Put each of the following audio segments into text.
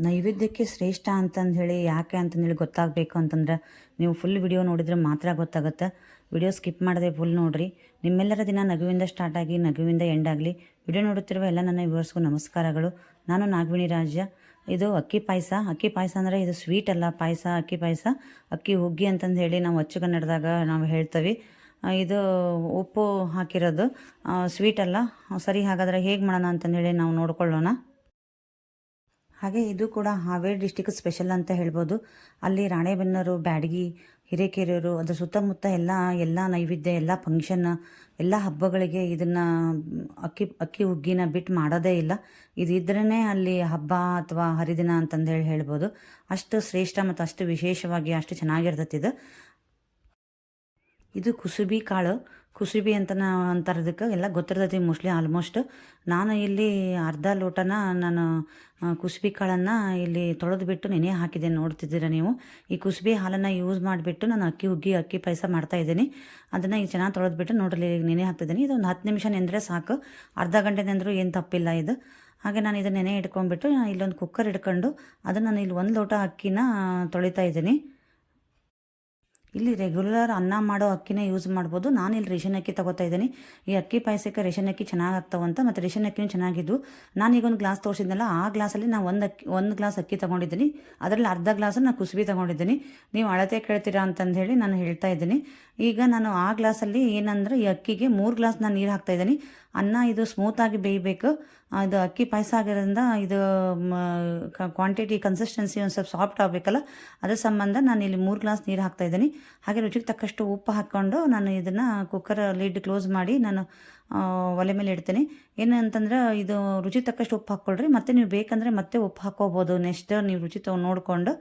ನೈವೇದ್ಯಕ್ಕೆ ಶ್ರೇಷ್ಠ ಅಂತಂದು ಹೇಳಿ ಯಾಕೆ ಅಂತಂದೇಳಿ ಗೊತ್ತಾಗಬೇಕು ಅಂತಂದ್ರೆ ನೀವು ಫುಲ್ ವಿಡಿಯೋ ನೋಡಿದರೆ ಮಾತ್ರ ಗೊತ್ತಾಗುತ್ತೆ. ವಿಡಿಯೋ ಸ್ಕಿಪ್ ಮಾಡದೆ ಫುಲ್ ನೋಡಿರಿ. ನಿಮ್ಮೆಲ್ಲರ ದಿನ ನಗುವಿಂದ ಸ್ಟಾರ್ಟ್ ಆಗಿ ನಗುವಿಂದ ಎಂಡ್ ಆಗಲಿ. ವಿಡಿಯೋ ನೋಡುತ್ತಿರುವ ಎಲ್ಲ ನನ್ನ ವ್ಯೂವರ್ಸ್ಗೂ ನಮಸ್ಕಾರಗಳು. ನಾನು ನಾಗವೇಣಿ ರಾಜ್ಯ. ಇದು ಅಕ್ಕಿ ಪಾಯಸ ಅಂದರೆ ಇದು ಸ್ವೀಟ್ ಅಲ್ಲ, ಪಾಯಸ, ಅಕ್ಕಿ ಪಾಯಸ, ಅಕ್ಕಿ ಹುಗ್ಗಿ ಅಂತಂದು ಹೇಳಿ ನಾವು ಅಚ್ಚುಕನ್ನಡದಾಗ ನಾವು ಹೇಳ್ತೀವಿ. ಇದು ಉಪ್ಪು ಹಾಕಿರೋದು, ಸ್ವೀಟ್ ಅಲ್ಲ. ಸರಿ, ಹಾಗಾದರೆ ಹೇಗೆ ಮಾಡೋಣ ಅಂತಂದೇಳಿ ನಾವು ನೋಡ್ಕೊಳ್ಳೋಣ. ಹಾಗೆ ಇದು ಕೂಡ ಹಾವೇರಿ ಡಿಸ್ಟಿಕ್ ಸ್ಪೆಷಲ್ ಅಂತ ಹೇಳ್ಬೋದು. ಅಲ್ಲಿ ರಾಣೆಬೆನ್ನೂರು, ಬ್ಯಾಡಗಿ, ಹಿರೇಕೆರೂರು ಅದರ ಸುತ್ತಮುತ್ತ ಎಲ್ಲ ನೈವೇದ್ಯ, ಎಲ್ಲ ಫಂಕ್ಷನ್, ಎಲ್ಲ ಹಬ್ಬಗಳಿಗೆ ಇದನ್ನು ಅಕ್ಕಿ ಹುಗ್ಗಿನ ಬಿಟ್ಟು ಮಾಡೋದೇ ಇಲ್ಲ. ಇದ್ರೇ ಅಲ್ಲಿ ಹಬ್ಬ ಅಥವಾ ಹರಿದಿನ ಅಂತಂದು ಹೇಳ್ಬೋದು. ಅಷ್ಟು ಶ್ರೇಷ್ಠ ಮತ್ತು ಅಷ್ಟು ವಿಶೇಷವಾಗಿ ಅಷ್ಟು ಚೆನ್ನಾಗಿರ್ತೈತಿ ಇದು ಕುಸುಬಿ ಕಾಳು. ಕುಸುಬಿ ಅಂತಾರದಕ್ಕೆ ಎಲ್ಲ ಗೊತ್ತಿರ್ತೈತಿ ಮೋಸ್ಟ್ಲಿ ಆಲ್ಮೋಸ್ಟ್. ನಾನು ಇಲ್ಲಿ ಅರ್ಧ ಲೋಟನ ನಾನು ಕುಸುಬಿ ಕಾಳನ್ನು ಇಲ್ಲಿ ತೊಳೆದುಬಿಟ್ಟು ನೆನೆ ಹಾಕಿದ್ದೇನೆ, ನೋಡ್ತಿದ್ದೀರ ನೀವು. ಈ ಕುಸುಬಿ ಹಾಲನ್ನು ಯೂಸ್ ಮಾಡಿಬಿಟ್ಟು ನಾನು ಅಕ್ಕಿ ಪಾಯಸ ಮಾಡ್ತಾಯಿದ್ದೀನಿ. ಅದನ್ನು ಈಗ ಚೆನ್ನಾಗಿ ತೊಳೆದ್ಬಿಟ್ಟು ನೋಡ್ರಿ ನೆನೆ ಹಾಕ್ತಿದ್ದೀನಿ. ಇದೊಂದು 10 ನಿಮಿಷ ನೆಂದರೆ ಸಾಕು, ಅರ್ಧ ಗಂಟೆ ನೆಂದರೂ ಏನು ತಪ್ಪಿಲ್ಲ ಇದು. ಹಾಗೆ ನಾನು ಇದನ್ನು ನೆನೆ ಇಟ್ಕೊಂಡ್ಬಿಟ್ಟು ಇಲ್ಲೊಂದು ಕುಕ್ಕರ್ ಇಟ್ಕೊಂಡು ಅದನ್ನು ನಾನು ಇಲ್ಲಿ 1 ಲೋಟ ಅಕ್ಕಿನ ತೊಳಿತಾ ಇದ್ದೀನಿ. ಇಲ್ಲಿ ರೆಗ್ಯುಲರ್ ಅನ್ನ ಮಾಡೋ ಅಕ್ಕಿನೇ ಯೂಸ್ ಮಾಡ್ಬೋದು. ನಾನು ಇಲ್ಲಿ ರೇಷನ್ ಅಕ್ಕಿ ತೊಗೋತಾ ಇದ್ದೀನಿ. ಈ ಅಕ್ಕಿ ಪಾಯಸಕ್ಕೆ ರೇಷನ್ ಅಕ್ಕಿ ಚೆನ್ನಾಗಿ ಆಗ್ತಾವಂತ, ಮತ್ತು ರೇಷನ್ ಅಕ್ಕಿನೂ ಚೆನ್ನಾಗಿದ್ದು. ನಾನೀಗ ಒಂದು ಗ್ಲಾಸ್ ತೋರಿಸಿದ್ನಲ್ಲ, ಆ ಗ್ಲಾಸಲ್ಲಿ ನಾನು ಒಂದು ಗ್ಲಾಸ್ ಅಕ್ಕಿ ತೊಗೊಂಡಿದ್ದೀನಿ. ಅದರಲ್ಲಿ ಅರ್ಧ ಗ್ಲಾಸನ್ನು ನಾನು ಕುಸುಬಿ ತೊಗೊಂಡಿದ್ದೀನಿ. ನೀವು ಅಳತೆ ಕೇಳ್ತೀರಾ ಅಂತಂದು ಹೇಳಿ ನಾನು ಹೇಳ್ತಾ ಇದ್ದೀನಿ. ಈಗ ನಾನು ಆ ಗ್ಲಾಸಲ್ಲಿ ಏನಂದ್ರೆ ಈ ಅಕ್ಕಿಗೆ 3 ಗ್ಲಾಸ್ ನಾನು ನೀರು ಹಾಕ್ತಾಯಿದ್ದೀನಿ. ಅನ್ನ ಇದು ಸ್ಮೂತಾಗಿ ಬೇಯಬೇಕು. ಇದು ಅಕ್ಕಿ ಪಾಯಸ ಆಗಿರೋದ್ರಿಂದ ಇದು ಕ್ವಾಂಟಿಟಿ ಕನ್ಸಿಸ್ಟೆನ್ಸಿ ಒಂದು ಸ್ವಲ್ಪ ಸಾಫ್ಟ್ ಆಗಬೇಕಲ್ಲ, ಅದ್ರ ಸಂಬಂಧ ನಾನು ಇಲ್ಲಿ 3 ಗ್ಲಾಸ್ ನೀರು ಹಾಕ್ತಾಯಿದ್ದೀನಿ. ಹಾಗೆ ರುಚಿಗೆ ತಕ್ಕಷ್ಟು ಉಪ್ಪು ಹಾಕ್ಕೊಂಡು ನಾನು ಇದನ್ನು ಕುಕ್ಕರ್ ಲಿಡ್ ಕ್ಲೋಸ್ ಮಾಡಿ ನಾನು ಒಲೆ ಮೇಲೆ ಇಡ್ತೀನಿ. ಏನಂತಂದ್ರೆ ಇದು ರುಚಿ ತಕ್ಕಷ್ಟು ಉಪ್ಪು ಹಾಕ್ಕೊಳ್ರಿ. ಮತ್ತು ನೀವು ಬೇಕಂದರೆ ಮತ್ತೆ ಉಪ್ಪು ಹಾಕ್ಕೋಬೋದು ನೆಕ್ಸ್ಟ್ ನೀವು ರುಚಿ ನೋಡಿಕೊಂಡು.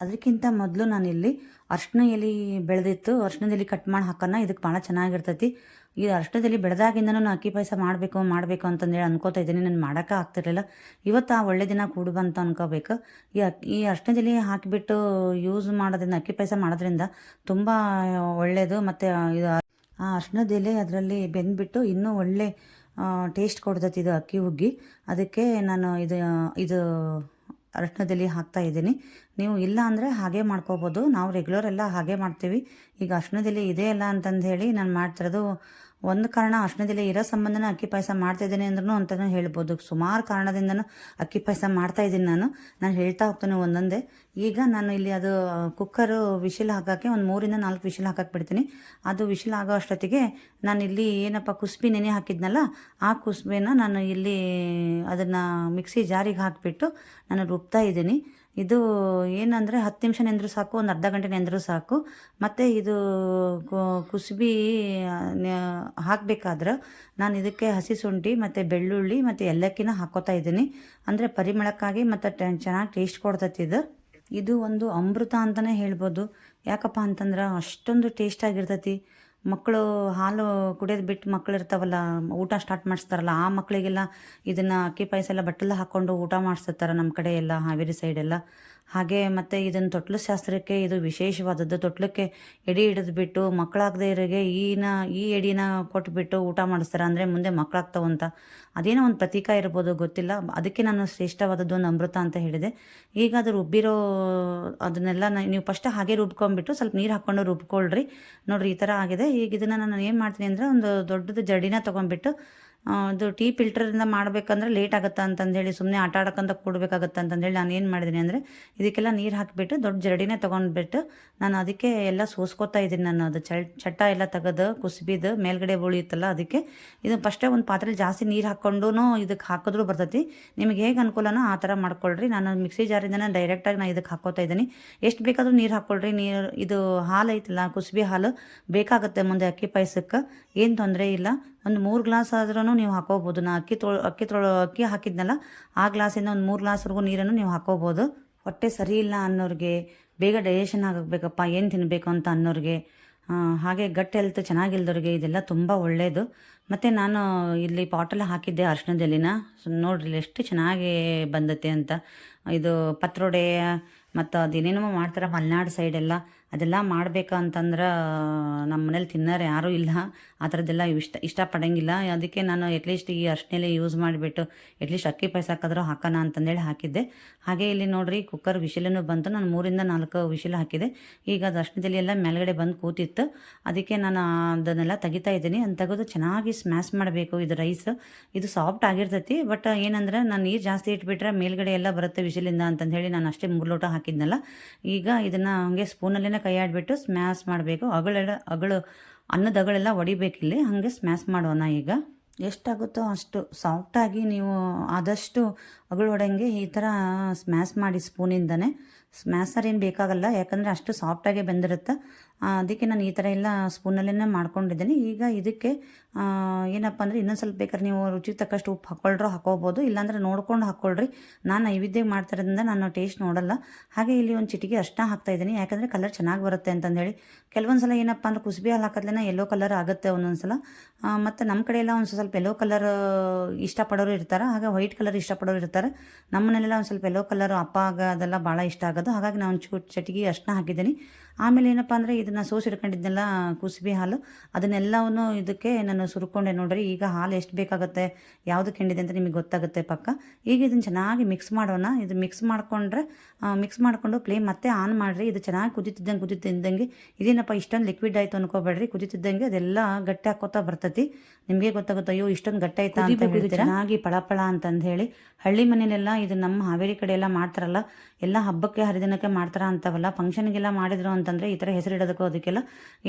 ಅದಕ್ಕಿಂತ ಮೊದಲು ನಾನಿಲ್ಲಿ ಅರ್ಶಿನ ಎಲೆ ಬೆಳೆದಿತ್ತು, ಅರ್ಶಿನದ ಎಲೆ ಕಟ್ ಮಾಡಿ ಹಾಕೋಣ. ಇದಕ್ಕೆ ಭಾಳ ಚೆನ್ನಾಗಿರ್ತೈತಿ. ಈ ಅರ್ಶಿನದ ಎಲೆ ಬೆಳೆದಾಗಿಂದ ನಾನು ಅಕ್ಕಿ ಪಾಯಸ ಮಾಡಬೇಕು ಅಂತಂದೇಳಿ ಅನ್ಕೋತಾ ಇದ್ದೀನಿ. ನಾನು ಮಾಡೋಕ್ಕೆ ಆಗ್ತಿರಲಿಲ್ಲ. ಇವತ್ತು ಆ ಒಳ್ಳೆ ದಿನ ಕೂಡು ಬಂತು ಅನ್ಕೋಬೇಕು. ಈ ಅರ್ಶಿನದ ಎಲೆ ಹಾಕಿಬಿಟ್ಟು ಯೂಸ್ ಮಾಡೋದ್ರಿಂದ, ಅಕ್ಕಿ ಪಾಯಸ ಮಾಡೋದ್ರಿಂದ ತುಂಬ ಒಳ್ಳೆಯದು. ಮತ್ತು ಇದು ಆ ಅರ್ಶಿನದ ಎಲೆ ಅದರಲ್ಲಿ ಬೆಂದ್ಬಿಟ್ಟು ಇನ್ನೂ ಒಳ್ಳೆ ಟೇಸ್ಟ್ ಕೊಡ್ತೈತಿ ಇದು ಅಕ್ಕಿ ಹುಗ್ಗಿ. ಅದಕ್ಕೆ ನಾನು ಇದು ಅರಿಶಿಣದಲ್ಲಿ ಹಾಕ್ತಾ ಇದ್ದೀನಿ. ನೀವು ಇಲ್ಲ ಅಂದರೆ ಹಾಗೆ ಮಾಡ್ಕೋಬೋದು. ನಾವು ರೆಗ್ಯುಲರ್ ಎಲ್ಲ ಹಾಗೆ ಮಾಡ್ತೀವಿ. ಈಗ ಅರಿಶಿಣದಲ್ಲಿ ಇದೆ ಅಲ್ಲ ಅಂತಂದು ಹೇಳಿ ನಾನು ಮಾಡ್ತಿರೋದು ಒಂದು ಕಾರಣ, ಅರಿಶಿಣದಲ್ಲಿ ಇರೋ ಸಂಬಂಧನ ಅಕ್ಕಿ ಪಾಯಸ ಮಾಡ್ತಾಯಿದ್ದೀನಿ ಅಂದ್ರೂ ಅಂತಲೂ ಹೇಳ್ಬೋದು. ಸುಮಾರು ಕಾರಣದಿಂದನೂ ಅಕ್ಕಿ ಪಾಯಸ ಮಾಡ್ತಾಯಿದ್ದೀನಿ. ನಾನು ಹೇಳ್ತಾ ಹೋಗ್ತೇನೆ ಒಂದೊಂದೇ. ಈಗ ನಾನು ಇಲ್ಲಿ ಅದು ಕುಕ್ಕರು ವಿಶಿಲ್ ಹಾಕೋಕ್ಕೆ ಒಂದು 3 ಇಂದ 4 ವಿಶಿಲ್ ಹಾಕಕ್ಕೆ ಬಿಡ್ತೀನಿ. ಅದು ವಿಶಿಲ್ ಆಗೋ ಅಷ್ಟೊತ್ತಿಗೆ ನಾನಿಲ್ಲಿ ಏನಪ್ಪ ಕುಸುಬಿ ನೆನೆ ಹಾಕಿದ್ನಲ್ಲ, ಆ ಕುಸುಬಿನ ನಾನು ಇಲ್ಲಿ ಅದನ್ನು ಮಿಕ್ಸಿ ಜಾರಿಗೆ ಹಾಕಿಬಿಟ್ಟು ನಾನು ರುಬ್ತಾ ಇದ್ದೀನಿ. ಇದು ಏನಂದರೆ 10 ನಿಮಿಷ ನೆಂದರೂ ಸಾಕು, ಒಂದು ಅರ್ಧ ಗಂಟೆ ನೆಂದರೂ ಸಾಕು. ಮತ್ತು ಇದು ಕುಸುಬಿ ಹಾಕಬೇಕಾದ್ರೆ ನಾನು ಇದಕ್ಕೆ ಹಸಿ ಶುಂಠಿ ಮತ್ತು ಬೆಳ್ಳುಳ್ಳಿ ಮತ್ತು ಏಲಕ್ಕಿನ ಹಾಕ್ಕೋತಾ ಇದ್ದೀನಿ. ಅಂದರೆ ಪರಿಮಳಕ್ಕಾಗಿ ಮತ್ತು ಚೆನ್ನಾಗಿ ಟೇಸ್ಟ್ ಕೊಡ್ತೈತಿ ಇದು ಒಂದು ಅಮೃತ ಅಂತಲೇ ಹೇಳ್ಬೋದು. ಯಾಕಪ್ಪ ಅಂತಂದ್ರೆ ಅಷ್ಟೊಂದು ಟೇಸ್ಟಾಗಿರ್ತೈತಿ. ಮಕ್ಕಳು ಹಾಲು ಕುಡಿಯೋದು ಬಿಟ್ಟು ಮಕ್ಕಳು ಇರ್ತಾವಲ್ಲ, ಊಟ ಸ್ಟಾರ್ಟ್ ಮಾಡಿಸ್ತಾರಲ್ಲ, ಆ ಮಕ್ಕಳಿಗೆಲ್ಲ ಇದನ್ನು ಅಕ್ಕಿ ಪಾಯಸ ಎಲ್ಲ ಬಟ್ಟಲು ಹಾಕ್ಕೊಂಡು ಊಟ ಮಾಡಿಸ್ತಾರೆ ನಮ್ಮ ಕಡೆ ಎಲ್ಲ, ಹಾವೇರಿ ಸೈಡೆಲ್ಲ. ಹಾಗೆ ಮತ್ತು ಇದನ್ನು ತೊಟ್ಲು ಶಾಸ್ತ್ರಕ್ಕೆ ಇದು ವಿಶೇಷವಾದದ್ದು. ತೊಟ್ಲಕ್ಕೆ ಎಡೆ ಹಿಡಿದ್ಬಿಟ್ಟು ಮಕ್ಕಳಾಗದೇ ಇರೋರಿಗೆ ಈ ಎಡಿನ ಕೊಟ್ಬಿಟ್ಟು ಊಟ ಮಾಡಿಸ್ತಾರೆ. ಅಂದರೆ ಮುಂದೆ ಮಕ್ಕಳಾಗ್ತಾವಂತ, ಅದೇನೋ ಒಂದು ಪ್ರತೀಕ ಇರ್ಬೋದು, ಗೊತ್ತಿಲ್ಲ. ಅದಕ್ಕೆ ನಾನು ಶ್ರೇಷ್ಠವಾದದ್ದು ಒಂದು ಅಮೃತ ಅಂತ ಹೇಳಿದೆ. ಈಗ ಅದು ರುಬ್ಬಿರೋ ಅದನ್ನೆಲ್ಲ ನೀವು ಫಸ್ಟ್ ಹಾಗೆ ರುಬ್ಕೊಂಡ್ಬಿಟ್ಟು ಸ್ವಲ್ಪ ನೀರು ಹಾಕ್ಕೊಂಡು ರುಬ್ಕೊಳ್ರಿ. ನೋಡಿರಿ ಈ ಥರ ಆಗಿದೆ. ಈಗ ಇದನ್ನು ನಾನು ಏನು ಮಾಡ್ತೀನಿ ಅಂದರೆ ಒಂದು ದೊಡ್ಡದು ಜಡಿನ ತೊಗೊಂಡ್ಬಿಟ್ಟು, ಅದು ಟೀ ಫಿಲ್ಟರಿಂದ ಮಾಡಬೇಕಂದ್ರೆ ಲೇಟ್ ಆಗುತ್ತೆ ಅಂತಂದೇಳಿ ಸುಮ್ಮನೆ ಆಟ ಆಡೋಕ್ಕಂತ ಕೊಡಬೇಕಾಗತ್ತೆ ಅಂತಂದೇಳಿ ನಾನು ಏನು ಮಾಡಿದ್ದೀನಿ ಅಂದರೆ ಇದಕ್ಕೆಲ್ಲ ನೀರು ಹಾಕಿಬಿಟ್ಟು ದೊಡ್ಡ ಜರಡಿನೇ ತೊಗೊಂಡ್ಬಿಟ್ಟು ನಾನು ಅದಕ್ಕೆ ಎಲ್ಲ ಸೋಸ್ಕೋತಾ ಇದ್ದೀನಿ. ನಾನು ಅದು ಚಟ್ಟ ಎಲ್ಲ ತೆಗೆದು ಕುಸುಬಿದು ಮೇಲ್ಗಡೆ ಉಳಿಯುತ್ತಲ್ಲ, ಅದಕ್ಕೆ ಇದು ಫಸ್ಟೇ ಒಂದು ಪಾತ್ರೆಲಿ ಜಾಸ್ತಿ ನೀರು ಹಾಕ್ಕೊಂಡು ಇದಕ್ಕೆ ಹಾಕಿದ್ರೂ ಬರ್ತೈತಿ. ನಿಮಗೆ ಹೇಗೆ ಅನುಕೂಲನೋ ಆ ಥರ ಮಾಡ್ಕೊಳ್ರಿ. ನಾನು ಮಿಕ್ಸಿ ಜಾರಿಂದನೇ ಡೈರೆಕ್ಟಾಗಿ ನಾನು ಇದಕ್ಕೆ ಹಾಕ್ಕೋತಾ ಇದ್ದೀನಿ. ಎಷ್ಟು ಬೇಕಾದರೂ ನೀರು ಹಾಕ್ಕೊಳ್ರಿ. ಇದು ಹಾಲು ಐತಲ್ಲ, ಕುಸುಬಿ ಹಾಲು ಬೇಕಾಗುತ್ತೆ ಮುಂದೆ ಅಕ್ಕಿ ಪಾಯಸಕ್ಕೆ, ಏನು ತೊಂದರೆ ಇಲ್ಲ. ಒಂದು 3 ಗ್ಲಾಸ್ ಆದ್ರೂ ನೀವು ಹಾಕೋಬೋದು. ನಾನು ಅಕ್ಕಿ ಹಾಕಿದ್ನಲ್ಲ, ಆ ಗ್ಲಾಸಿಂದ ಒಂದು 3 ಗ್ಲಾಸ್ವರೆಗೂ ನೀರನ್ನು ನೀವು ಹಾಕೋಬೋದು. ಹೊಟ್ಟೆ ಸರಿ ಇಲ್ಲ ಅನ್ನೋರಿಗೆ, ಬೇಗ ಡೈಜೆಷನ್ ಆಗಬೇಕಪ್ಪ, ಏನು ತಿನ್ನಬೇಕು ಅಂತ ಅನ್ನೋರಿಗೆ, ಹಾಗೆ ಗಟ್ ಹೆಲ್ತ್ ಚೆನ್ನಾಗಿಲ್ದವ್ರಿಗೆ ಇದೆಲ್ಲ ತುಂಬ ಒಳ್ಳೆಯದು. ಮತ್ತು ನಾನು ಇಲ್ಲಿ ಪಾಟಲ್ಲಿ ಹಾಕಿದ್ದೆ ಅರಿಶಿಣದೆಲೆನ ನೋಡ್ರಿ ಎಷ್ಟು ಚೆನ್ನಾಗಿ ಬಂದತೆ ಅಂತ. ಇದು ಪತ್ರೊಡೆ ಮತ್ತು ಅದೇನೇನೋ ಮಾಡ್ತಾರೆ ಮಲೆನಾಡು ಸೈಡೆಲ್ಲ, ಅದೆಲ್ಲ ಮಾಡ್ಬೇಕಂತಂದ್ರೆ ನಮ್ಮ ಮನೇಲಿ ತಿನ್ನೋರು ಯಾರೂ ಇಲ್ಲ, ಆ ಥರದ್ದೆಲ್ಲ ಇಷ್ಟಪಡೋಂಗಿಲ್ಲ. ಅದಕ್ಕೆ ನಾನು ಎಟ್ಲೀಸ್ಟ್ ಈ ಅರಿಶಿಣೆಲೆ ಯೂಸ್ ಮಾಡಿಬಿಟ್ಟು ಎಟ್ಲೀಸ್ಟ್ ಅಕ್ಕಿ ಪಾಯಸ ಹಾಕಿದ್ರೂ ಹಾಕೋಣ ಅಂತಂದೇಳಿ ಹಾಕಿದ್ದೆ. ಹಾಗೆ ಇಲ್ಲಿ ನೋಡಿರಿ ಕುಕ್ಕರ್ ವಿಶಿಲೂ ಬಂತು, ನಾನು 3ರಿಂದ 4 ವಿಶಿಲ್ ಹಾಕಿದೆ. ಈಗ ಅದು ಅರಿಶಿಣದಲ್ಲಿ ಎಲ್ಲ ಮೇಲ್ಗಡೆ ಬಂದು ಕೂತಿತ್ತು, ಅದಕ್ಕೆ ನಾನು ಅದನ್ನೆಲ್ಲ ತೆಗಿತಾ ಇದ್ದೀನಿ. ಅದನ್ನು ತೆಗೆದು ಚೆನ್ನಾಗಿ ಸ್ಮ್ಯಾಶ್ ಮಾಡಬೇಕು. ಇದು ರೈಸ್ ಇದು ಸಾಫ್ಟ್ ಆಗಿರ್ತೈತಿ, ಬಟ್ ಏನಂದ್ರೆ ನಾನು ನೀರು ಜಾಸ್ತಿ ಇಟ್ಬಿಟ್ರೆ ಮೇಲ್ಗಡೆ ಎಲ್ಲ ಬರುತ್ತೆ ವಿಶಿಲಿಂದ ಅಂತಂದು ಹೇಳಿ ನಾನು ಅಷ್ಟೇ 3 ಲೋಟ ಹಾಕಿದ್ನಲ್ಲ. ಈಗ ಇದನ್ನು ಹಾಗೆ ಸ್ಪೂನಲ್ಲೇ ಕೈ ಆಡಿಬಿಟ್ಟು ಸ್ಮ್ಯಾಶ್ ಮಾಡಬೇಕು. ಅಗಳು ಅನ್ನದ ಅಗಳೆಲ್ಲ ಹೊಡಿಬೇಕಿಲ್ಲಿ, ಹಾಗೆ ಸ್ಮ್ಯಾಶ್ ಮಾಡೋಣ. ಈಗ ಎಷ್ಟಾಗುತ್ತೋ ಅಷ್ಟು ಸಾಫ್ಟಾಗಿ ನೀವು ಆದಷ್ಟು ಅಗಳು ಹೊಡೆಂಗೆ ಈ ಥರ ಸ್ಮ್ಯಾಶ್ ಮಾಡಿ ಸ್ಪೂನಿಂದನೇ. ಸ್ಮ್ಯಾಸರ್ ಏನು ಬೇಕಾಗಲ್ಲ, ಯಾಕಂದರೆ ಅಷ್ಟು ಸಾಫ್ಟಾಗೆ ಬೆಂದಿರುತ್ತೆ. ಅದಕ್ಕೆ ನಾನು ಈ ಥರ ಎಲ್ಲ ಸ್ಪೂನಲ್ಲೇ ಮಾಡ್ಕೊಂಡಿದ್ದೀನಿ. ಈಗ ಇದಕ್ಕೆ ಏನಪ್ಪ ಅಂದರೆ ಇನ್ನೊಂದು ಸ್ವಲ್ಪ ಬೇಕಾದ್ರೆ ನೀವು ರುಚಿಗೆ ತಕ್ಕಷ್ಟು ಉಪ್ಪು ಹಾಕೋಬೋದು, ಇಲ್ಲಾಂದರೆ ನೋಡ್ಕೊಂಡು ಹಾಕ್ಕೊಳ್ರಿ. ನಾನು ನೈವೇದ್ಯ ಮಾಡ್ತಿರೋದ್ರಿಂದ ನಾನು ಟೇಸ್ಟ್ ನೋಡಲ್ಲ. ಹಾಗೆ ಇಲ್ಲಿ ಒಂದು ಚಿಟಿಕೆ ಅರಿಶಿಣ ಹಾಕ್ತಾಯಿದ್ದೀನಿ, ಯಾಕಂದರೆ ಕಲರ್ ಚೆನ್ನಾಗಿ ಬರುತ್ತೆ ಅಂತಂದೇಳಿ. ಕೆಲವೊಂದು ಸಲ ಏನಪ್ಪ ಅಂದ್ರೆ ಕುಸುಬೆ ಹಾಲು ಹಾಕೋದ್ಲೇನ ಯೆಲ್ಲೋ ಕಲರ್ ಆಗುತ್ತೆ ಒಂದೊಂದು ಸಲ. ಮತ್ತು ನಮ್ಮ ಕಡೆ ಎಲ್ಲ ಒಂದು ಸ್ವಲ್ಪ ಯೆಲ್ಲೋ ಕಲರ್ ಇಷ್ಟಪಡೋರು ಇರ್ತಾರೆ, ಹಾಗೆ ವೈಟ್ ಕಲರ್ ಇಷ್ಟಪಡೋರು ಇರ್ತಾರೆ. ನಮ್ಮ ಮನೆಯಲ್ಲ ಒಂದು ಸ್ವಲ್ಪ ಯೆಲ್ಲೋ ಕಲರ್ ಅಪ್ಪಾಗ ಅದೆಲ್ಲ ಭಾಳ ಇಷ್ಟ ಆಗೋದು. ಹಾಗಾಗಿ ನಾನು ಚಿಟಿಕೆ ಅರಿಶಿಣ ಹಾಕಿದ್ದೀನಿ. ಆಮೇಲೆ ಏನಪ್ಪ ಅಂದರೆ ಇದನ್ನು ಸೋಸಿಡ್ಕೊಂಡಿದ್ದೆಲ್ಲ ಕುಸುಬೆ ಹಾಲು ಅದನ್ನೆಲ್ಲವನ್ನು ಇದಕ್ಕೆ ನಾನು ಸುರ್ಕೊಂಡೆ. ನೋಡ್ರಿ ಈಗ ಹಾಲು ಎಷ್ಟು ಬೇಕಾಗುತ್ತೆ, ಯಾವುದಕ್ಕೆ ಹಿಂಡಿದೆ ಅಂತ ನಿಮಗೆ ಗೊತ್ತಾಗುತ್ತೆ ಪಕ್ಕ. ಈಗ ಇದನ್ನು ಚೆನ್ನಾಗಿ ಮಿಕ್ಸ್ ಮಾಡೋಣ. ಇದು ಮಿಕ್ಸ್ ಮಾಡಿಕೊಂಡು ಫ್ಲೇಮ್ ಮತ್ತೆ ಆನ್ ಮಾಡಿರಿ. ಇದು ಚೆನ್ನಾಗಿ ಕುದೀತಿದ್ದಂಗೆ ಇದೇನಪ್ಪ ಇಷ್ಟೊಂದು ಲಿಕ್ವಿಡ್ ಆಯಿತು ಅನ್ಕೋಬೇಡ್ರಿ. ಕುದೀತಿದ್ದಂಗೆ ಅದೆಲ್ಲ ಗಟ್ಟಿ ಹಾಕೋತಾ ಬರ್ತೈತಿ. ನಿಮಗೆ ಗೊತ್ತಾಗುತ್ತೆ, ಅಯ್ಯೋ ಇಷ್ಟೊಂದು ಗಟ್ಟಿ ಆಯ್ತಾ ಅಂತ ಹೇಳ್ತೀರಾ. ಚೆನ್ನಾಗಿ ಪಳಪಳ ಅಂತಂದು ಹೇಳಿ ಹಳ್ಳಿ ಮನೇಲೆಲ್ಲ ಇದು ನಮ್ಮ ಹಾವೇರಿ ಕಡೆ ಎಲ್ಲ ಮಾಡ್ತಾರಲ್ಲ, ಎಲ್ಲ ಹಬ್ಬಕ್ಕೆ ಹರಿದಿನಕ್ಕೆ ಮಾಡ್ತಾರ ಅಂತವಲ್ಲ, ಫಂಕ್ಷನ್ಗೆಲ್ಲ ಮಾಡಿದ್ರು ಅಂತಂದರೆ ಈ ಥರ ಹೆಸರಿಡೋದಕ್ಕೂ ಅದಕ್ಕೆಲ್ಲ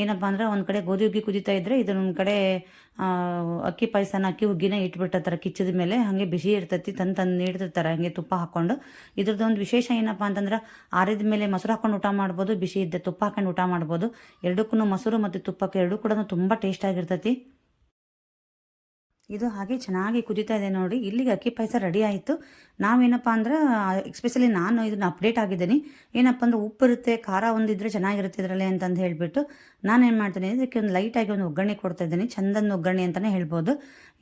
ಏನಪ್ಪ ಅಂದರೆ ಒಂದು ಕಡೆ ಗೋಧಿ ಹುಗ್ಗಿ ಕುದೀತಾ ಇದ್ದರೆ ಇದನ್ನೊಂದು ಕಡೆ ಅಕ್ಕಿ ಪಾಯಸನ ಅಕ್ಕಿ ಹುಗ್ಗಿನ ಇಟ್ಬಿಟ್ಟಿರ್ತಾರೆ ಕಿಚ್ಚದ ಮೇಲೆ, ಹಾಗೆ ಬಿಸಿ ಇರ್ತೈತಿ ತಂದು ಇಡ್ತಿರ್ತಾರೆ ಹಾಗೆ ತುಪ್ಪ ಹಾಕ್ಕೊಂಡು. ಇದ್ರದ್ದೊಂದು ವಿಶೇಷ ಏನಪ್ಪ ಅಂತಂದ್ರೆ ಆರಿದ ಮೇಲೆ ಮೊಸರು ಹಾಕೊಂಡು ಊಟ ಮಾಡ್ಬೋದು, ಬಿಸಿ ಇದ್ದ ತುಪ್ಪ ಹಾಕೊಂಡು ಊಟ ಮಾಡ್ಬೋದು. ಎರಡಕ್ಕೂ ಮೊಸರು ಮತ್ತು ತುಪ್ಪಕ್ಕೆ ಎರಡೂ ಕೂಡ ತುಂಬ ಟೇಸ್ಟ್ ಆಗಿರ್ತೈತಿ. ಇದು ಹಾಗೆ ಚೆನ್ನಾಗಿ ಕುದೀತಾ ಇದೆ ನೋಡಿ. ಇಲ್ಲಿಗೆ ಅಕ್ಕಿ ಪಾಯಸ ರೆಡಿ ಆಯಿತು. ನಾವೇನಪ್ಪ ಅಂದ್ರೆ ಎಸ್ಪೆಷಲಿ ನಾನು ಇದನ್ನು ಅಪ್ಡೇಟ್ ಆಗಿದ್ದೀನಿ. ಏನಪ್ಪ ಅಂದ್ರೆ ಉಪ್ಪು ಇರುತ್ತೆ, ಖಾರ ಒಂದಿದ್ರೆ ಚೆನ್ನಾಗಿರುತ್ತೆ ಇದರಲ್ಲಿ ಅಂತಂದು ಹೇಳಿಬಿಟ್ಟು ನಾನೇನು ಮಾಡ್ತೀನಿ, ಇದಕ್ಕೆ ಒಂದು ಲೈಟಾಗಿ ಒಂದು ಒಗ್ಗರಣೆ ಕೊಡ್ತಾ ಇದ್ದೀನಿ. ಚಂದನ ಒಗ್ಗರಣೆ ಅಂತಲೇ ಹೇಳ್ಬೋದು.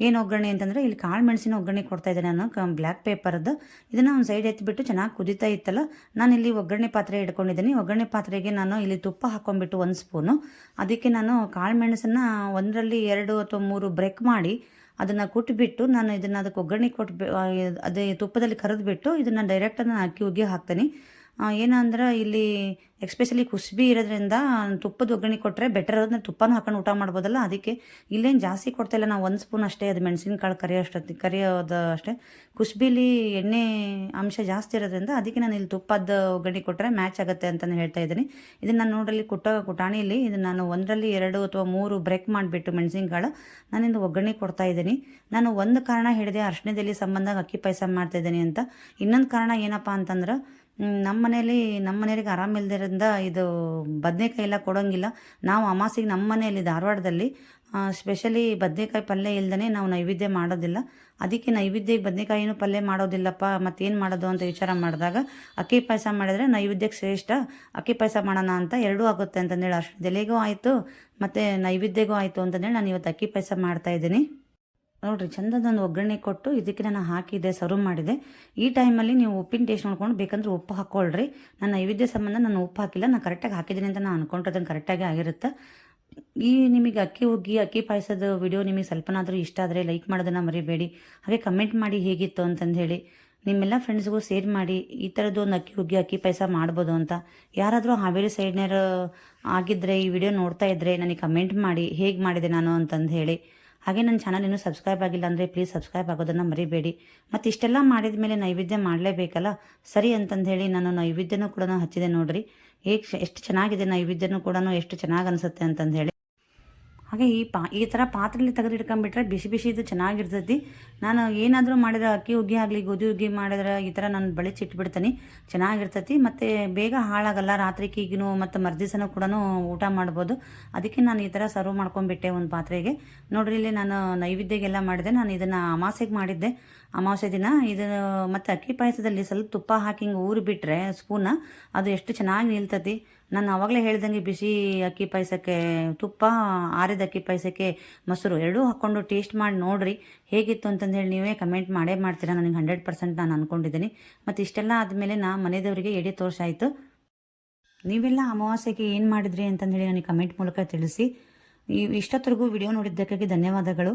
ಏನು ಒಗ್ಗರಣೆ ಅಂತಂದರೆ ಇಲ್ಲಿ ಕಾಳು ಮೆಣಸಿನ ಒಗ್ಗರಣೆ ಕೊಡ್ತಾ ಇದ್ದೀನಿ ನಾನು, ಬ್ಲ್ಯಾಕ್ ಪೇಪರ್ದು. ಇದನ್ನು ಒಂದು ಸೈಡ್ ಎತ್ತಿಬಿಟ್ಟು ಚೆನ್ನಾಗಿ ಕುದೀತಾ ಇತ್ತಲ್ಲ, ನಾನು ಇಲ್ಲಿ ಒಗ್ಗರಣೆ ಪಾತ್ರೆ ಇಟ್ಕೊಂಡಿದ್ದೀನಿ. ಒಗ್ಗರಣೆ ಪಾತ್ರೆಗೆ ನಾನು ಇಲ್ಲಿ ತುಪ್ಪ ಹಾಕ್ಕೊಂಡ್ಬಿಟ್ಟು 1 ಸ್ಪೂನು, ಅದಕ್ಕೆ ನಾನು ಕಾಳು ಮೆಣಸನ್ನು 1ರಲ್ಲಿ 2 ಅಥವಾ 3 ಬ್ರೇಕ್ ಮಾಡಿ ಅದನ್ನು ಕುಟ್ಬಿಟ್ಟು ನಾನು ಇದನ್ನು ಅದಕ್ಕೆ ಒಗ್ಗರಣೆ ಅದೇ ತುಪ್ಪದಲ್ಲಿ ಕರೆದುಬಿಟ್ಟು ಇದನ್ನು ಡೈರೆಕ್ಟಾಗಿ ನಾನು ಅಕ್ಕಿ ಹುಗ್ಗಿ ಹಾಕ್ತೀನಿ. ಏನಂದ್ರೆ ಇಲ್ಲಿ ಎಸ್ಪೆಷಲಿ ಕುಸುಬೆ ಇರೋದ್ರಿಂದ ತುಪ್ಪದ ಒಗ್ಗರಣೆ ಕೊಟ್ಟರೆ ಬೆಟರ್. ಅದನ್ನ ತುಪ್ಪನೂ ಹಾಕೊಂಡು ಊಟ ಮಾಡ್ಬೋದಲ್ಲ, ಅದಕ್ಕೆ ಇಲ್ಲೇನು ಜಾಸ್ತಿ ಕೊಡ್ತಾಯಿಲ್ಲ, ನಾವು 1 ಸ್ಪೂನ್ ಅಷ್ಟೇ. ಅದು ಮೆಣಸಿನಕಾಳು ಕರಿಯೋದು ಅಷ್ಟೇ. ಕುಸುಬಿಲಿ ಎಣ್ಣೆ ಅಂಶ ಜಾಸ್ತಿ ಇರೋದ್ರಿಂದ ಅದಕ್ಕೆ ನಾನು ಇಲ್ಲಿ ತುಪ್ಪದ ಒಗ್ಗರಣೆ ಕೊಟ್ಟರೆ ಮ್ಯಾಚ್ ಆಗುತ್ತೆ ಅಂತಲೇ ಹೇಳ್ತಾ ಇದ್ದೀನಿ. ಇದನ್ನು ನಾನು ನೋಡಲಿ ಕುಟಾಣಿಲಿ ಇದನ್ನು ನಾನು 1ರಲ್ಲಿ 2 ಅಥವಾ 3 ಬ್ರೇಕ್ ಮಾಡಿಬಿಟ್ಟು ಮೆಣಸಿನಕಾಳು ನಾನಿಂದು ಒಗ್ಗರಣೆ ಕೊಡ್ತಾ ಇದ್ದೀನಿ. ನಾನು ಒಂದು ಕಾರಣ ಹೇಳಿದೆ ಅರಿಶಿಣದಲ್ಲಿ ಸಂಬಂಧ ಅಕ್ಕಿ ಪಾಯಸ ಮಾಡ್ತಾಯಿದ್ದೀನಿ ಅಂತ. ಇನ್ನೊಂದು ಕಾರಣ ಏನಪ್ಪ ಅಂತಂದ್ರೆ ನಮ್ಮ ಮನೆಯವರಿಗೆ ಆರಾಮಿಲ್ದಿರೋದ್ರಿಂದ ಇದು ಬದನೆಕಾಯಿ ಎಲ್ಲ ಕೊಡೋಂಗಿಲ್ಲ. ನಾವು ಅಮಾಸಿಗೆ ನಮ್ಮ ಮನೆಯಲ್ಲಿ ಧಾರವಾಡದಲ್ಲಿ ಸ್ಪೆಷಲಿ ಬದನೆಕಾಯಿ ಪಲ್ಯ ಇಲ್ದೇ ನಾವು ನೈವೇದ್ಯ ಮಾಡೋದಿಲ್ಲ. ಅದಕ್ಕೆ ನೈವೇದ್ಯಕ್ಕೆ ಬದನೆಕಾಯಿನೂ ಪಲ್ಯ ಮಾಡೋದಿಲ್ಲಪ್ಪ, ಮತ್ತೇನು ಮಾಡೋದು ಅಂತ ವಿಚಾರ ಮಾಡಿದಾಗ ಅಕ್ಕಿ ಪಾಯಸ ಮಾಡಿದ್ರೆ ನೈವೇದ್ಯಕ್ಕೆ ಶ್ರೇಷ್ಠ, ಅಕ್ಕಿ ಪಾಯಸ ಮಾಡೋಣ ಅಂತ ಎರಡೂ ಆಗುತ್ತೆ ಅಂತಂದೇಳಿ ಅರಿಶಿಣದೆಲೆಗೂ ಆಯಿತು ಮತ್ತು ನೈವೇದ್ಯಗೂ ಆಯಿತು ಅಂತಂದೇಳಿ ನಾನು ಇವತ್ತು ಅಕ್ಕಿ ಪಾಯಸ ಮಾಡ್ತಾಯಿದ್ದೀನಿ. ನೋಡಿರಿ ಚಂದದೊಂದು ಒಗ್ಗರಣೆ ಕೊಟ್ಟು ಇದಕ್ಕೆ ನಾನು ಹಾಕಿದ್ದೆ, ಸರ್ವ್ ಮಾಡಿದೆ. ಈ ಟೈಮಲ್ಲಿ ನೀವು ಉಪ್ಪಿನ ಟೇಸ್ಟ್ ನೋಡ್ಕೊಂಡು ಬೇಕಂದ್ರೆ ಉಪ್ಪು ಹಾಕ್ಕೊಳ್ರಿ. ನಾನು ನೈವೇದ್ಯ ಸಂಬಂಧ ನಾನು ಉಪ್ಪು ಹಾಕಿಲ್ಲ, ನಾನು ಕರೆಕ್ಟಾಗಿ ಹಾಕಿದ್ದೀನಿ ಅಂತ ನಾನು ಅಂದ್ಕೊಂಡ್ರೆ ಕರೆಕ್ಟಾಗಿ ಆಗಿರುತ್ತೆ. ನಿಮಗೆ ಅಕ್ಕಿ ಹುಗ್ಗಿ ಅಕ್ಕಿ ಪಾಯಸದ ವಿಡಿಯೋ ನಿಮಗೆ ಸ್ವಲ್ಪನಾದರೂ ಇಷ್ಟ ಆದರೆ ಲೈಕ್ ಮಾಡೋದನ್ನು ಮರಿಬೇಡಿ. ಹಾಗೆ ಕಮೆಂಟ್ ಮಾಡಿ ಹೇಗಿತ್ತು ಅಂತಂದು ಹೇಳಿ ನಿಮ್ಮೆಲ್ಲ ಫ್ರೆಂಡ್ಸ್ಗೂ ಶೇರ್ ಮಾಡಿ. ಈ ಥರದ್ದು ಒಂದು ಅಕ್ಕಿ ಹುಗ್ಗಿ ಅಕ್ಕಿ ಪಾಯಸ ಮಾಡ್ಬೋದು ಅಂತ ಯಾರಾದರೂ ಹಾವೇರಿ ಸೈಡ್ನರು ಆಗಿದ್ದರೆ ಈ ವಿಡಿಯೋ ನೋಡ್ತಾ ಇದ್ದರೆ ನನಗೆ ಕಮೆಂಟ್ ಮಾಡಿ ಹೇಗೆ ಮಾಡಿದೆ ನಾನು ಅಂತಂದು ಹೇಳಿ. ಹಾಗೆ ನನ್ನ ಚಾನಲ್ ಇನ್ನೂ ಸಬ್ಸ್ಕ್ರೈಬ್ ಆಗಿಲ್ಲ ಅಂದರೆ ಪ್ಲೀಸ್ ಸಬ್ಸ್ಕ್ರೈಬ್ ಆಗೋದನ್ನು ಮರಿಬೇಡಿ. ಮತ್ತು ಇಷ್ಟೆಲ್ಲ ಮಾಡಿದ ಮೇಲೆ ನೈವೇದ್ಯ ಮಾಡಲೇಬೇಕಲ್ಲ, ಸರಿ ಅಂತಂದು ಹೇಳಿ ನಾನು ನೈವೇದ್ಯನೂ ಕೂಡ ಹಚ್ಚಿದೆ. ನೋಡಿರಿ ಎಷ್ಟು ಚೆನ್ನಾಗಿದೆ ನೈವೇದ್ಯನೂ ಕೂಡ, ಎಷ್ಟು ಚೆನ್ನಾಗಿ ಅನಿಸುತ್ತೆ ಅಂತಂದು ಹೇಳಿ. ಹಾಗೆ ಈ ಥರ ಪಾತ್ರೆಯಲ್ಲಿ ತೆಗೆದು ಇಟ್ಕೊಂಡ್ಬಿಟ್ರೆ ಬಿಸಿ ಇದು ಚೆನ್ನಾಗಿರ್ತೈತಿ. ನಾನು ಏನಾದರೂ ಮಾಡಿದ್ರೆ ಅಕ್ಕಿ ಹುಗ್ಗಿ ಆಗಲಿ ಗೋಧಿ ಹುಗ್ಗಿ ಮಾಡಿದ್ರೆ ಈ ಥರ ನಾನು ಬಳಿಚಿಟ್ಬಿಡ್ತೀನಿ, ಚೆನ್ನಾಗಿರ್ತೈತಿ. ಮತ್ತು ಬೇಗ ಹಾಳಾಗಲ್ಲ, ರಾತ್ರಿಗೀಗೂ ಮತ್ತು ಮರ್ದಿಸನೂ ಕೂಡ ಊಟ ಮಾಡ್ಬೋದು. ಅದಕ್ಕೆ ನಾನು ಈ ಥರ ಸರ್ವ್ ಮಾಡ್ಕೊಂಡ್ಬಿಟ್ಟೆ ಒಂದು ಪಾತ್ರೆಗೆ. ನೋಡ್ರಿ ಇಲ್ಲಿ ನಾನು ನೈವೇದ್ಯಗೆಲ್ಲ ಮಾಡಿದೆ. ನಾನು ಇದನ್ನು ಅಮಾಸೆಗೆ ಮಾಡಿದ್ದೆ, ಅಮಾವಾಸ್ಯೆ ದಿನ. ಇದು ಮತ್ತು ಅಕ್ಕಿ ಪಾಯಸದಲ್ಲಿ ಸ್ವಲ್ಪ ತುಪ್ಪ ಹಾಕಿ ಹಿಂಗೆ ಊರಿ ಬಿಟ್ಟರೆ ಸ್ಪೂನ ಅದು ಎಷ್ಟು ಚೆನ್ನಾಗಿ ನಿಲ್ತತಿ ನಾನು ಆವಾಗಲೇ ಹೇಳ್ದಂಗೆ ಬಿಸಿ ಅಕ್ಕಿ ಪಾಯಸಕ್ಕೆ ತುಪ್ಪ, ಆರಿದ ಅಕ್ಕಿ ಪಾಯಸಕ್ಕೆ ಮೊಸರು ಎರಡೂ ಹಾಕ್ಕೊಂಡು ಟೇಸ್ಟ್ ಮಾಡಿ ನೋಡಿರಿ ಹೇಗಿತ್ತು ಅಂತಂದೇಳಿ ನೀವೇ ಕಮೆಂಟ್ ಮಾಡೇ ಮಾಡ್ತೀರಾ. ನನಗೆ 100% ನಾನು ಅಂದ್ಕೊಂಡಿದ್ದೀನಿ. ಮತ್ತು ಇಷ್ಟೆಲ್ಲ ಆದಮೇಲೆ ಮನೆಯದವರಿಗೆ ಎಡೆ ತೋರಿಸಾಯಿತು. ನೀವೆಲ್ಲ ಅಮಾವಾಸ್ಯೆಗೆ ಏನು ಮಾಡಿದ್ರಿ ಅಂತಂದೇಳಿ ನನಗೆ ಕಮೆಂಟ್ ಮೂಲಕ ತಿಳಿಸಿ. ಇಷ್ಟೊತ್ತರೆಗೂ ವಿಡಿಯೋ ನೋಡಿದ್ದಕ್ಕಾಗಿ ಧನ್ಯವಾದಗಳು.